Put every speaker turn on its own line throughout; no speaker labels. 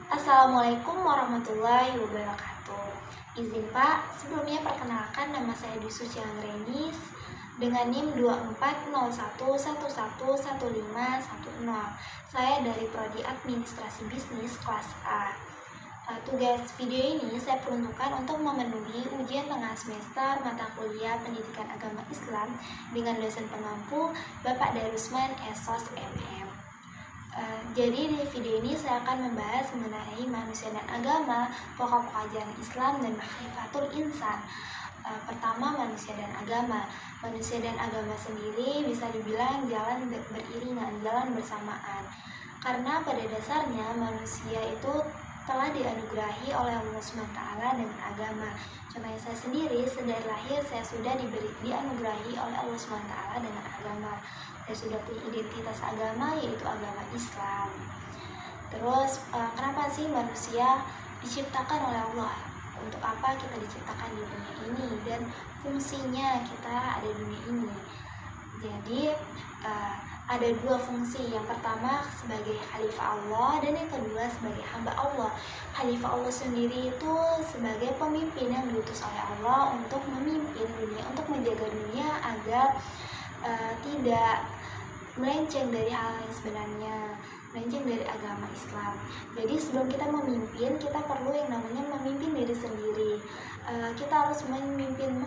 Assalamualaikum warahmatullahi wabarakatuh. Izin Pak, sebelumnya perkenalkan nama saya Dwi Suci Anggranis dengan NIM 2401111510. Saya dari Prodi Administrasi Bisnis kelas A. Tugas video ini saya peruntukkan untuk memenuhi ujian tengah semester mata kuliah Pendidikan Agama Islam dengan dosen pengampu Bapak Darusman Esos MM. Jadi di video ini saya akan membahas mengenai manusia dan agama, pokok-pokok ajaran Islam dan makrifatul insan. Pertama, manusia dan agama. Manusia dan agama sendiri bisa dibilang jalan beriringan, jalan bersamaan. Karena pada dasarnya manusia itu telah dianugerahi oleh Allah SWT dengan agama. Contohnya saya sendiri, sedari lahir saya sudah dianugerahi oleh Allah SWT dengan agama. Saya sudah punya identitas agama, yaitu agama Islam. Terus, kenapa sih manusia diciptakan oleh Allah? Untuk apa kita diciptakan di dunia ini dan fungsinya kita ada di dunia ini? Jadi, ada dua fungsi. Yang pertama sebagai khalifah Allah dan yang kedua sebagai hamba Allah. Khalifah Allah sendiri itu sebagai pemimpin yang diutus oleh Allah untuk memimpin dunia, untuk menjaga dunia agar tidak melenceng dari hal yang sebenarnya, melenceng dari agama Islam. Jadi sebelum kita memimpin, kita perlu yang namanya memimpin diri sendiri. Kita harus memimpin,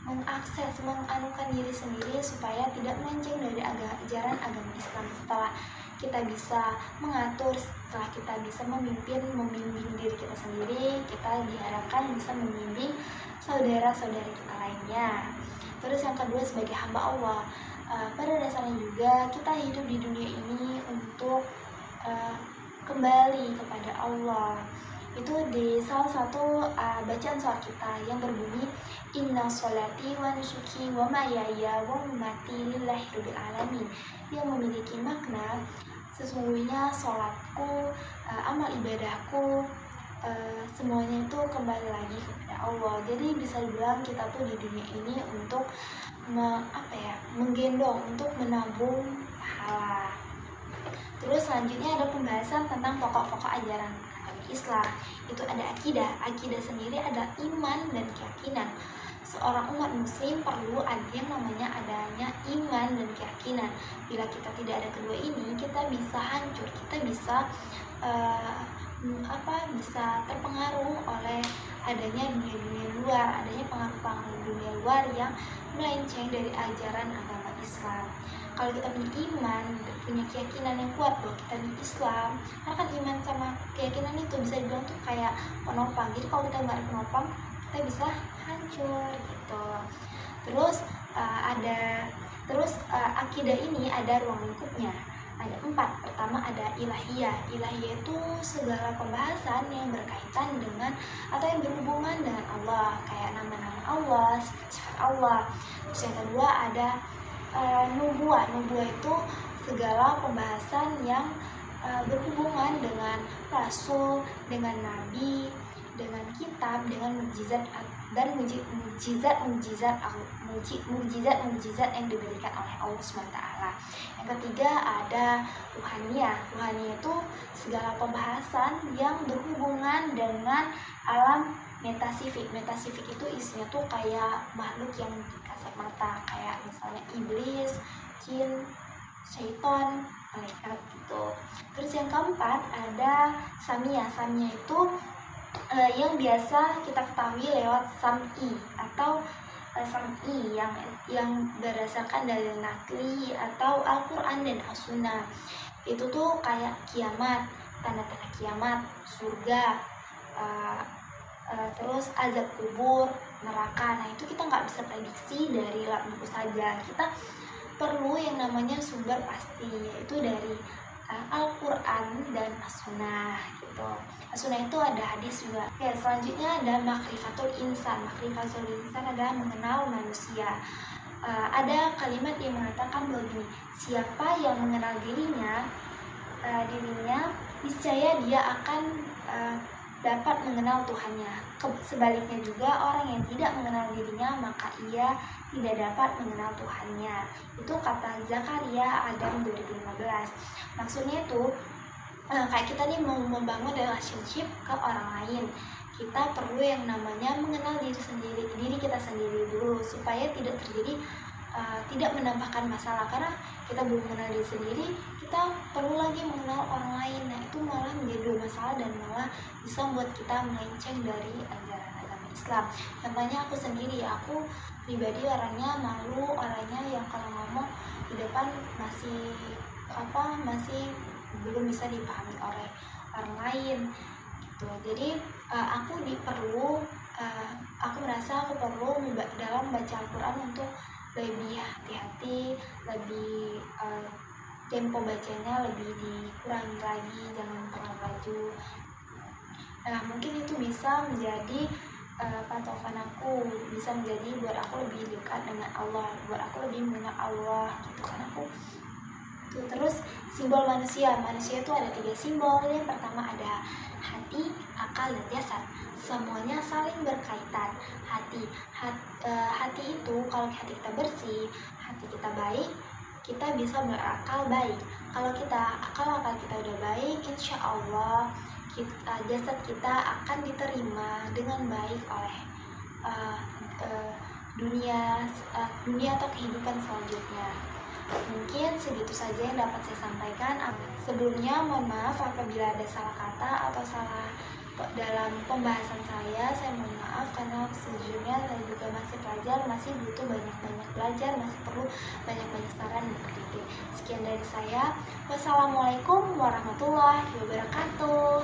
mengakses, menganukan diri sendiri supaya tidak melenceng dari ajaran agama Islam. Setelah kita bisa mengatur, setelah kita bisa membimbing diri kita sendiri, kita diharapkan bisa membimbing saudara-saudari kita lainnya. Terus yang kedua sebagai hamba Allah. Pada dasarnya juga kita hidup di dunia ini untuk kembali kepada Allah. Itu di salah satu bacaan sholat kita yang berbunyi Inna sholati wa nusuki wa mahyaya wa mamati lillahi rabbil alamin, yang memiliki makna sesungguhnya sholatku, amal ibadahku, semuanya itu kembali lagi kepada Allah. Jadi bisa dibilang kita tuh di dunia ini untuk menggendong, untuk menabung pahala. Terus selanjutnya ada pembahasan tentang pokok-pokok ajaran agama Islam. Itu ada akidah. Akidah sendiri ada iman dan keyakinan. Seorang umat muslim perlu ada yang namanya adanya iman dan keyakinan. Bila kita tidak ada kedua ini, kita bisa hancur, kita bisa bisa terpengaruh oleh adanya dunia-dunia luar, adanya pengaruh-pengaruh dunia luar yang melenceng dari ajaran agama Islam. Kalau kita punya iman, punya keyakinan yang kuat bahwa kita di Islam, karena kan iman sama keyakinan itu bisa dibilang tuh kayak penopang. Jadi kalau kita nggak ada penopang, kita bisa hancur gitu. Terus akidah ini ada ruang lingkupnya. Ada 4. Pertama ada ilahiyah. Ilahiyah itu segala pembahasan yang berkaitan dengan atau yang berhubungan dengan Allah, kayak nama-nama Allah, sifat-sifat Allah. Terus yang kedua ada nubuwah. Nubuwah itu segala pembahasan yang berhubungan dengan rasul, dengan nabi, dengan kitab, dengan mukjizat dan mukjizat yang diberikan oleh Allah SWT. Yang ketiga ada ruhaniyah. Ruhaniyah itu segala pembahasan yang berhubungan dengan alam metafisik. Metafisik itu isinya tuh kayak makhluk yang kasat mata, kayak misalnya iblis, jin, syaitan, malaikat gitu. Terus yang keempat ada samiyah. Samiyah itu yang biasa kita ketahui lewat sam'i atau sam'i yang berdasarkan dari nakli atau Al-Quran dan As-Sunnah. Itu tuh kayak kiamat, tanda-tanda kiamat, surga, terus azab kubur, neraka. Nah itu kita nggak bisa prediksi dari buku saja. Kita perlu yang namanya sumber pasti, yaitu dari Al-Quran dan As-Sunnah gitu. As-Sunnah itu ada hadis juga. Ya, selanjutnya ada makrifatul insan. Makrifatul insan adalah mengenal manusia. Ada kalimat yang mengatakan begini, siapa yang mengenal dirinya, niscaya dia akan dapat mengenal Tuhannya. Sebaliknya juga orang yang tidak mengenal dirinya, maka ia tidak dapat mengenal Tuhannya. Itu kata Zakaria Adam 2015. Maksudnya itu kayak kita nih mau membangun relationship ke orang lain, kita perlu yang namanya mengenal diri kita sendiri dulu, supaya tidak terjadi tidak menambahkan masalah. Karena kita belum mengenal diri sendiri, kita perlu lagi mengenal orang lain. Nah, itu malah menjadi masalah dan malah bisa membuat kita melenceng dari ajaran agama Islam. Contohnya aku sendiri, aku pribadi orangnya malu, orangnya yang kalau ngomong di depan masih belum bisa dipahami oleh orang lain gitu. Jadi aku merasa aku perlu dalam baca Al-Quran untuk lebih hati-hati, lebih tempo bacanya lebih dikurangi lagi, jangan terlalu laju. Nah, mungkin itu bisa menjadi patokan aku, bisa menjadi buat aku lebih dekat dengan Allah, buat aku lebih mengenal Allah gitu. Karena aku tuh, terus simbol manusia itu ada 3 simbol. Yang pertama ada hati, akal, dan jasad. Semuanya saling berkaitan. Hati itu kalau hati kita bersih, hati kita baik, kita bisa berakal baik. Kalau akal kita udah baik, insya Allah jasad kita akan diterima dengan baik oleh dunia atau kehidupan selanjutnya. Mungkin segitu saja yang dapat saya sampaikan. Sebelumnya mohon maaf apabila ada salah kata atau salah dalam pembahasan saya mohon maaf, karena sejujurnya saya juga masih pelajar, masih butuh banyak-banyak belajar, masih perlu banyak-banyak saran dan kritik. Sekian dari saya. Wassalamualaikum warahmatullahi wabarakatuh.